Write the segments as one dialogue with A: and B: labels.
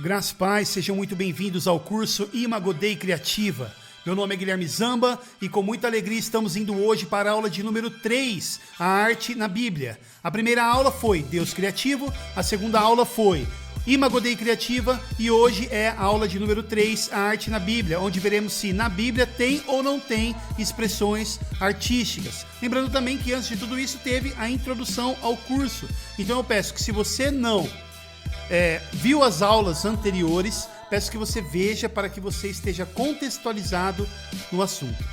A: Graças e paz, sejam muito bem-vindos ao curso Imago Dei Criativa. Meu nome é Guilherme Zamba e com muita alegria estamos indo hoje para a aula de número 3, a arte na Bíblia. A primeira aula foi Deus Criativo, a segunda aula foi Imago Dei Criativa e hoje é a aula de número 3, a arte na Bíblia, onde veremos se na Bíblia tem ou não tem expressões artísticas. Lembrando também que antes de tudo isso teve a introdução ao curso. Então eu peço que se você não viu as aulas anteriores, peço que você veja para que você esteja contextualizado no assunto.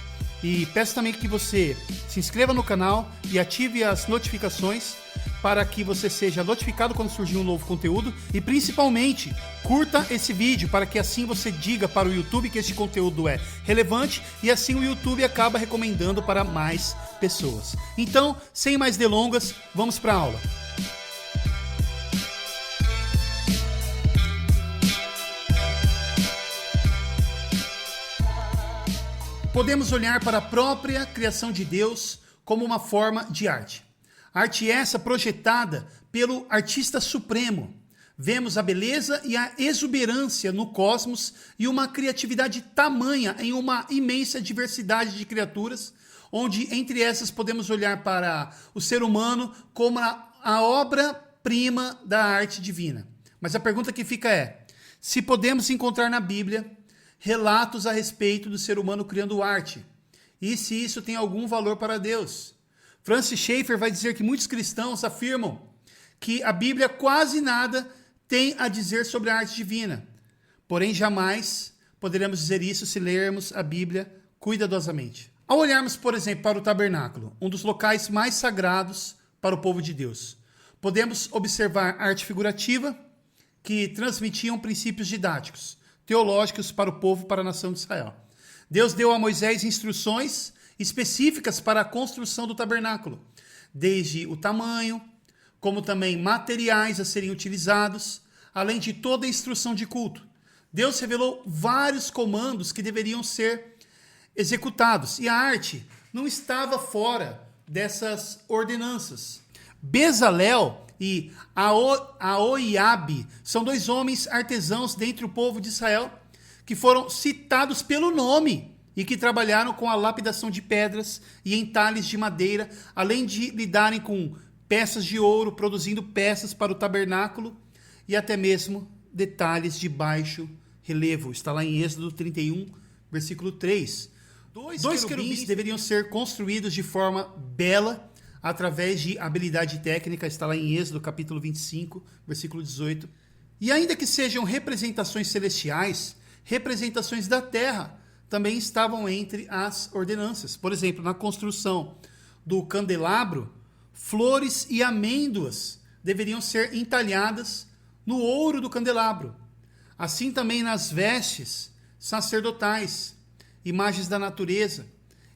A: E peço também que você se inscreva no canal e ative as notificações para que você seja notificado quando surgir um novo conteúdo e principalmente curta esse vídeo para que assim você diga para o YouTube que esse conteúdo é relevante e assim o YouTube acaba recomendando para mais pessoas. Então, sem mais delongas, vamos para a aula. Podemos olhar para a própria criação de Deus como uma forma de arte. Arte essa projetada pelo artista supremo. Vemos a beleza e a exuberância no cosmos e uma criatividade tamanha em uma imensa diversidade de criaturas, onde entre essas podemos olhar para o ser humano como a obra-prima da arte divina. Mas a pergunta que fica é, se podemos encontrar na Bíblia relatos a respeito do ser humano criando arte, e se isso tem algum valor para Deus. Francis Schaeffer vai dizer que muitos cristãos afirmam que a Bíblia quase nada tem a dizer sobre a arte divina, porém jamais poderemos dizer isso se lermos a Bíblia cuidadosamente. Ao olharmos, por exemplo, para o tabernáculo, um dos locais mais sagrados para o povo de Deus, podemos observar arte figurativa que transmitiam princípios didáticos, teológicos para o povo, para a nação de Israel. Deus deu a Moisés instruções específicas para a construção do tabernáculo, desde o tamanho, como também materiais a serem utilizados, além de toda a instrução de culto. Deus revelou vários comandos que deveriam ser executados, e a arte não estava fora dessas ordenanças. Bezalel e Aholiabe são dois homens artesãos dentre o povo de Israel que foram citados pelo nome e que trabalharam com a lapidação de pedras e entalhes de madeira, além de lidarem com peças de ouro, produzindo peças para o tabernáculo e até mesmo detalhes de baixo relevo. Está lá em Êxodo 31, versículo 3. Dois querubins deveriam ser construídos de forma bela, através de habilidade técnica, está lá em Êxodo capítulo 25, versículo 18. E ainda que sejam representações celestiais, representações da terra também estavam entre as ordenanças. Por exemplo, na construção do candelabro, flores e amêndoas deveriam ser entalhadas no ouro do candelabro. Assim também nas vestes sacerdotais, imagens da natureza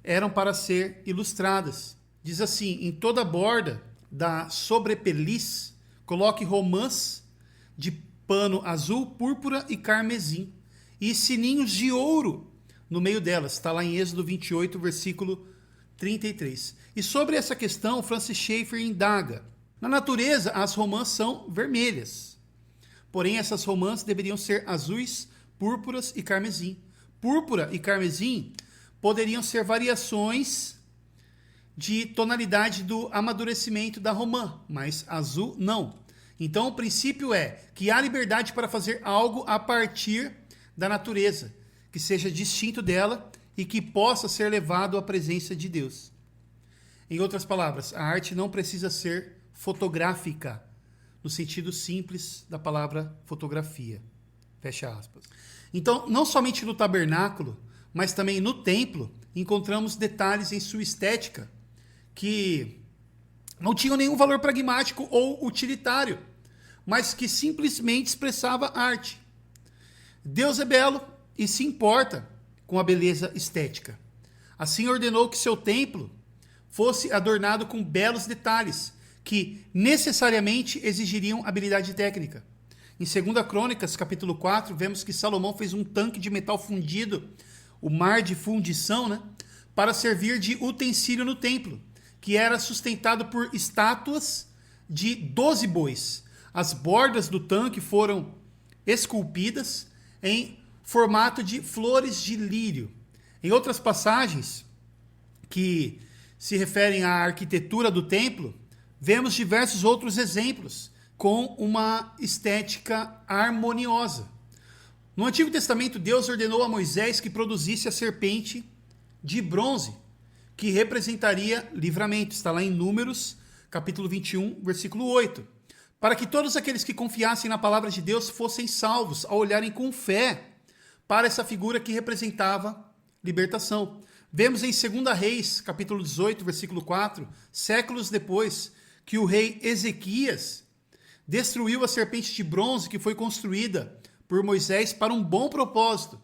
A: eram para ser ilustradas. Diz assim, em toda a borda da sobrepeliz, coloque romãs de pano azul, púrpura e carmesim, e sininhos de ouro no meio delas. Está lá em Êxodo 28, versículo 33. E sobre essa questão, Francis Schaeffer indaga. Na natureza, as romãs são vermelhas. Porém, essas romãs deveriam ser azuis, púrpuras e carmesim. Púrpura e carmesim poderiam ser variações de tonalidade do amadurecimento da romã, mas azul não. Então o princípio é que há liberdade para fazer algo a partir da natureza, que seja distinto dela e que possa ser levado à presença de Deus. Em outras palavras, a arte não precisa ser fotográfica, no sentido simples da palavra fotografia. Fecha aspas. Então, não somente no tabernáculo, mas também no templo, encontramos detalhes em sua estética que não tinham nenhum valor pragmático ou utilitário, mas que simplesmente expressava arte. Deus é belo e se importa com a beleza estética. Assim ordenou que seu templo fosse adornado com belos detalhes, que necessariamente exigiriam habilidade técnica. Em 2 Crônicas, capítulo 4, vemos que Salomão fez um tanque de metal fundido, o mar de fundição, para servir de utensílio no templo, que era sustentado por estátuas de 12 bois. As bordas do tanque foram esculpidas em formato de flores de lírio. Em outras passagens que se referem à arquitetura do templo, vemos diversos outros exemplos com uma estética harmoniosa. No Antigo Testamento, Deus ordenou a Moisés que produzisse a serpente de bronze, que representaria livramento. Está lá em Números, capítulo 21, versículo 8. Para que todos aqueles que confiassem na palavra de Deus fossem salvos ao olharem com fé para essa figura que representava libertação. Vemos em 2 Reis, capítulo 18, versículo 4, séculos depois, que o rei Ezequias destruiu a serpente de bronze que foi construída por Moisés para um bom propósito.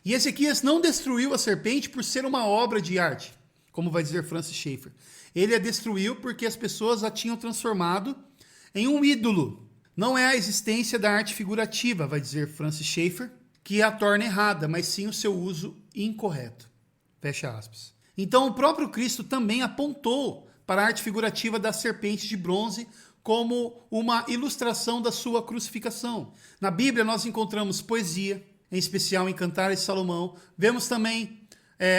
A: E Ezequias não destruiu a serpente por ser uma obra de arte, como vai dizer Francis Schaeffer. Ele a destruiu porque as pessoas a tinham transformado em um ídolo. Não é a existência da arte figurativa, vai dizer Francis Schaeffer, que a torna errada, mas sim o seu uso incorreto. Fecha aspas. Então o próprio Cristo também apontou para a arte figurativa da serpente de bronze como uma ilustração da sua crucificação. Na Bíblia nós encontramos poesia, em especial em Cantares de Salomão. Vemos também,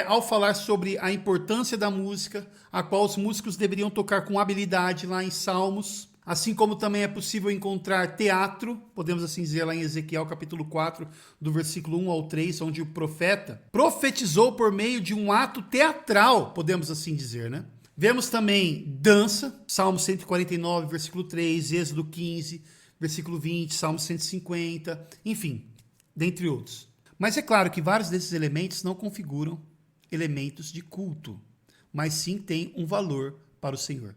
A: ao falar sobre a importância da música, a qual os músicos deveriam tocar com habilidade lá em Salmos. Assim como também é possível encontrar teatro, podemos assim dizer lá em Ezequiel capítulo 4, do versículo 1 ao 3, onde o profeta profetizou por meio de um ato teatral, podemos assim dizer, né? Vemos também dança, Salmo 149, versículo 3, Êxodo 15, versículo 20, Salmo 150, enfim, dentre outros. Mas é claro que vários desses elementos não configuram elementos de culto, mas sim têm um valor para o Senhor.